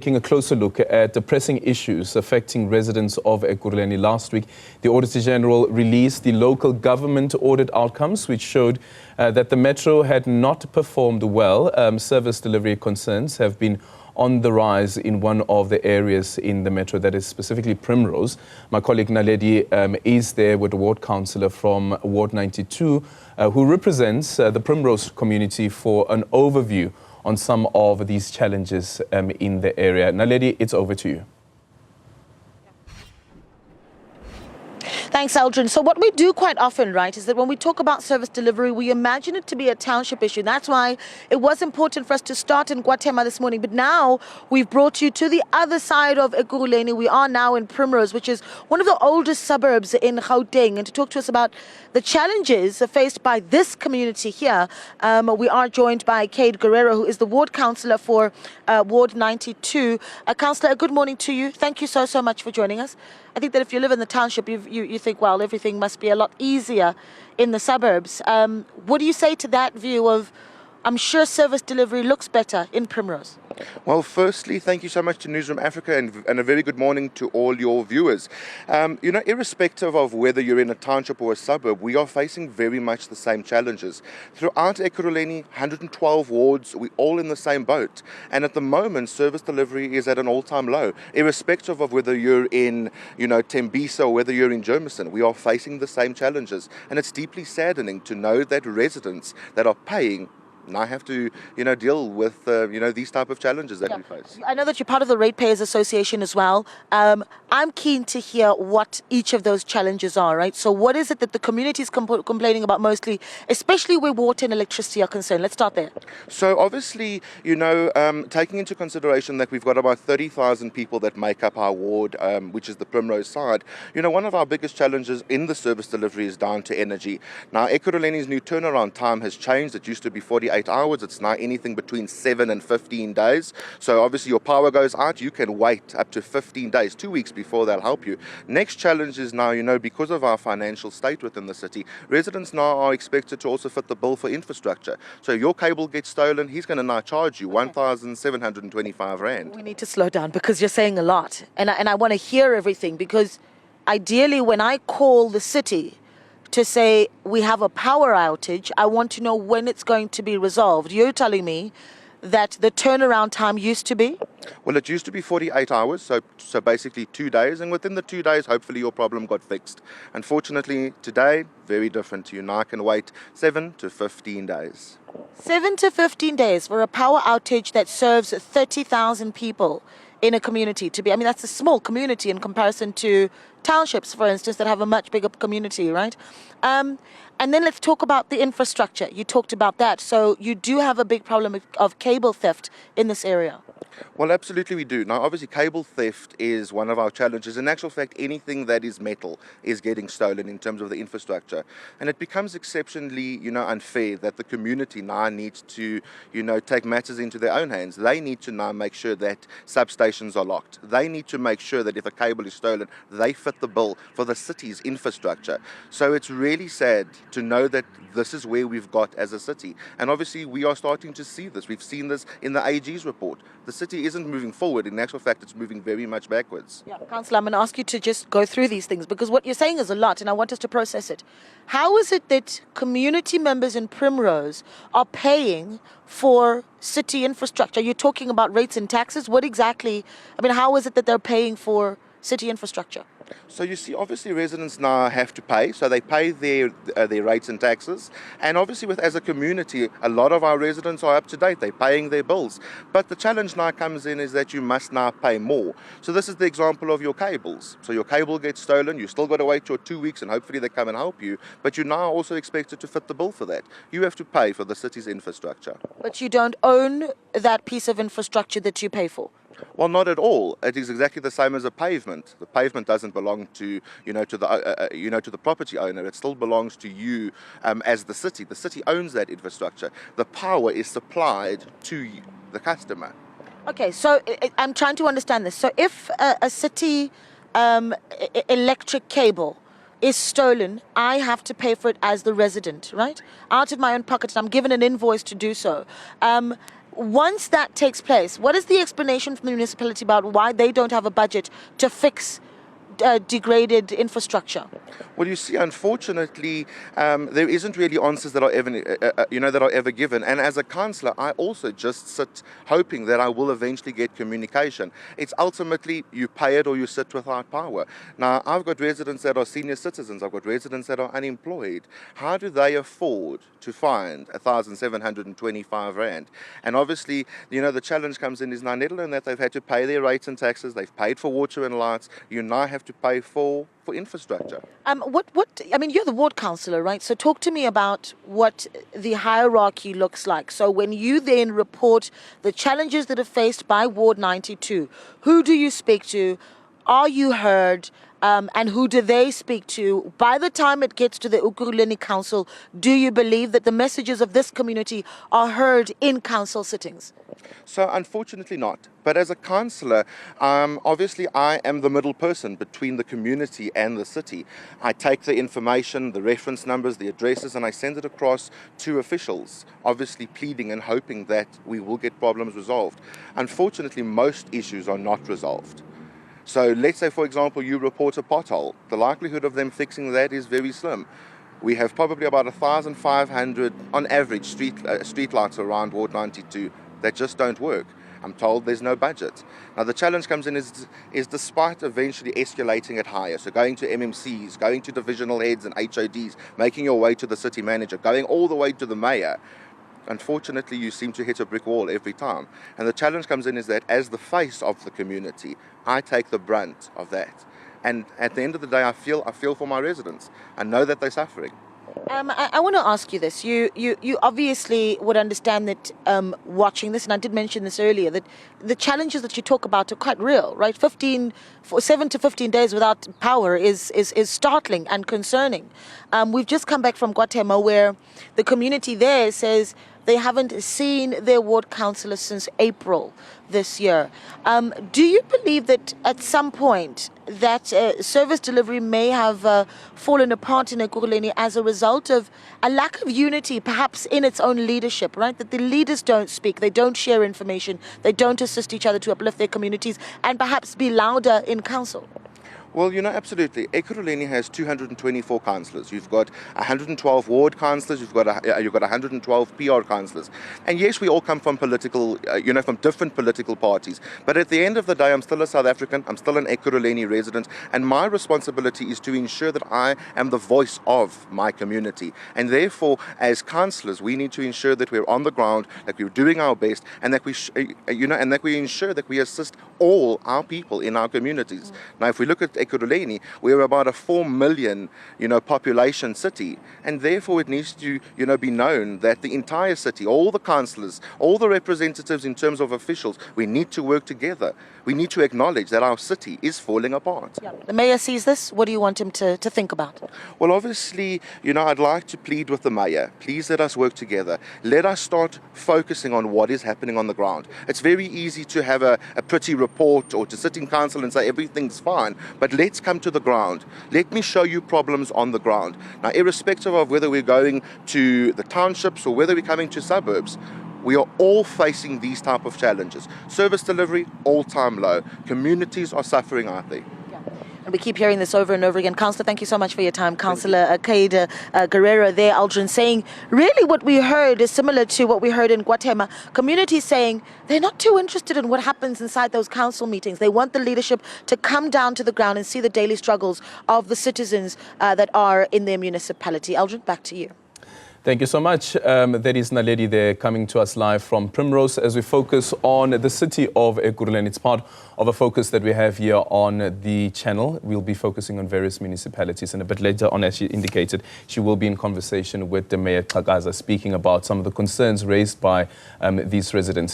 Taking a closer look at the pressing issues affecting residents of Ekurhuleni last week, the Auditor General released the local government audit outcomes, which showed that the Metro had not performed well. Service delivery concerns have been on the rise in one of the areas in the Metro, that is specifically Primrose. My colleague Naledi is there with the Ward Councillor from Ward 92, who represents the Primrose community for an overview on some of these challenges in the area. Naledi, it's over to you. Thanks, Aldrin. So what we do quite often, right, is that when we talk about service delivery, we imagine it to be a township issue. That's why it was important for us to start in Guatemala this morning. But now we've brought you to the other side of Ekurhuleni. We are now in Primrose, which is one of the oldest suburbs in Gauteng. And to talk to us about the challenges faced by this community here, we are joined by Kade, Guerreiro, who is the Ward Councillor for Ward 92. Councillor, good morning to you. Thank you so much for joining us. I think that if you live in the township, you think, well, everything must be a lot easier in the suburbs. What do you say to that view of, I'm sure service delivery looks better in Primrose? Well, firstly, thank you so much to Newzroom Afrika and a very good morning to all your viewers. Irrespective of whether you're in a township or a suburb, we are facing very much the same challenges. Throughout Ekurhuleni, 112 wards, we're all in the same boat. And at the moment, service delivery is at an all-time low. Irrespective of whether you're in, Tembisa or whether you're in Germiston, we are facing the same challenges. And it's deeply saddening to know that residents that are paying now have to, deal with, these type of challenges that we face. I know that you're part of the Ratepayers Association as well. I'm keen to hear what each of those challenges are, right? So what is it that the community is complaining about mostly, especially where water and electricity are concerned? Let's start there. So obviously, taking into consideration that we've got about 30,000 people that make up our ward, which is the Primrose side, one of our biggest challenges in the service delivery is down to energy. Now, Ekurhuleni's new turnaround time has changed. It used to be 48 hours. It's now anything between 7 and 15 days. So obviously your power goes out, you can wait up to 15 days, 2 weeks before they'll help you. Next challenge is now, because of our financial state within the city, residents now are expected to also fit the bill for infrastructure. So your cable gets stolen, he's going to now charge you 1,725 Rand. We need to slow down because you're saying a lot. And I want to hear everything, because ideally when I call the city to say we have a power outage, I want to know when it's going to be resolved. You're telling me that the turnaround time used to be? Well, it used to be 48 hours, so basically 2 days, and within the 2 days, hopefully your problem got fixed. Unfortunately, today, very different. You now can wait 7 to 15 days. 7 to 15 days for a power outage that serves 30,000 people in a community. That's a small community in comparison to townships, for instance, that have a much bigger community, right? And then let's talk about the infrastructure. You talked about that. So you do have a big problem of cable theft in this area. Well, absolutely we do. Now, obviously, cable theft is one of our challenges. In actual fact, anything that is metal is getting stolen in terms of the infrastructure. And it becomes exceptionally, unfair that the community now needs to, take matters into their own hands. They need to now make sure that substations are locked. They need to make sure that if a cable is stolen, they fit the bill for the city's infrastructure. So it's really sad to know that this is where we've got as a city. And obviously, we are starting to see this. We've seen this in the AG's report. The city isn't moving forward. In actual fact, it's moving very much backwards. Yeah, Councillor, I'm going to ask you to just go through these things, because what you're saying is a lot, and I want us to process it. How is it that community members in Primrose are paying for city infrastructure? You're talking about rates and taxes. What exactly, how is it that they're paying for city infrastructure? So you see, obviously residents now have to pay, so they pay their rates and taxes, and obviously as a community, a lot of our residents are up to date, they're paying their bills. But the challenge now comes in is that you must now pay more. So this is the example of your cables. So your cable gets stolen, you still got to wait your 2 weeks and hopefully they come and help you, but you're now also expected to fit the bill for that. You have to pay for the city's infrastructure. But you don't own that piece of infrastructure that you pay for? Well, not at all. It is exactly the same as a pavement. The pavement doesn't belong to, to the property owner. It still belongs to you as the city. The city owns that infrastructure. The power is supplied to the customer. Okay, so I'm trying to understand this. So if a city electric cable is stolen, I have to pay for it as the resident, right? Out of my own pocket, and I'm given an invoice to do so. once that takes place, what is the explanation from the municipality about why they don't have a budget to fix degraded infrastructure? Well, you see, unfortunately, there isn't really answers that are ever given. And as a councillor, I also just sit hoping that I will eventually get communication. It's ultimately you pay it or you sit without power. Now, I've got residents that are senior citizens. I've got residents that are unemployed. How do they afford to find 1,725 rand? And obviously, the challenge comes in is now not only that they've had to pay their rates and taxes, they've paid for water and lights, you now have to pay for infrastructure. I mean, you're the ward councillor, right? So talk to me about what the hierarchy looks like. So when you then report the challenges that are faced by Ward 92, who do you speak to? Are you heard? And who do they speak to? By the time it gets to the Ekurhuleni Council, do you believe that the messages of this community are heard in council sittings? So unfortunately not. But as a councillor, obviously I am the middle person between the community and the city. I take the information, the reference numbers, the addresses, and I send it across to officials, obviously pleading and hoping that we will get problems resolved. Unfortunately, most issues are not resolved. So let's say, for example, you report a pothole. The likelihood of them fixing that is very slim. We have probably about 1,500 on average street lights around Ward 92 that just don't work. I'm told there's no budget. Now the challenge comes in is despite eventually escalating it higher, so going to MMCs, going to divisional heads and HODs, making your way to the city manager, going all the way to the mayor, unfortunately you seem to hit a brick wall every time. And the challenge comes in is that as the face of the community, I take the brunt of that. And at the end of the day, I feel for my residents. I know that they're suffering. I want to ask you this. You obviously would understand that watching this, and I did mention this earlier, that the challenges that you talk about are quite real, right? 7 to 15 days without power is startling and concerning. We've just come back from Guatemala where the community there says they haven't seen their ward councillor since April this year. Do you believe that at some point that service delivery may have fallen apart in Ekurhuleni as a result of a lack of unity, perhaps in its own leadership, right? That the leaders don't speak, they don't share information, they don't assist each other to uplift their communities and perhaps be louder in council? Well, absolutely. Ekurhuleni has 224 councillors. You've got 112 ward councillors. You've got 112 PR councillors. And yes, we all come from from different political parties. But at the end of the day, I'm still a South African. I'm still an Ekurhuleni resident. And my responsibility is to ensure that I am the voice of my community. And therefore, as councillors, we need to ensure that we're on the ground, that we're doing our best, and that we ensure that we assist all our people in our communities. Now, if we look at Ekurhuleni, we're about a 4 million, population city, and therefore it needs to, be known that the entire city, all the councillors, all the representatives in terms of officials, we need to work together. We need to acknowledge that our city is falling apart. Yeah. The mayor sees this. What do you want him to think about? Well, obviously, I'd like to plead with the mayor. Please let us work together. Let us start focusing on what is happening on the ground. It's very easy to have a pretty report or to sit in council and say everything's fine, but let's come to the ground. Let me show you problems on the ground. Now, irrespective of whether we're going to the townships or whether we're coming to suburbs, we are all facing these type of challenges. Service delivery, all-time low. Communities are suffering out there. And we keep hearing this over and over again. Councillor, thank you so much for your time. Councillor Kade, Guerreiro there, Aldrin, saying really what we heard is similar to what we heard in Guatemala. Communities saying they're not too interested in what happens inside those council meetings. They want the leadership to come down to the ground and see the daily struggles of the citizens that are in their municipality. Aldrin, back to you. Thank you so much. There is Naledi there coming to us live from Primrose as we focus on the city of Ekurhuleni. It's part of a focus that we have here on the channel. We'll be focusing on various municipalities, and a bit later on, as she indicated, she will be in conversation with the Mayor Kade, speaking about some of the concerns raised by these residents.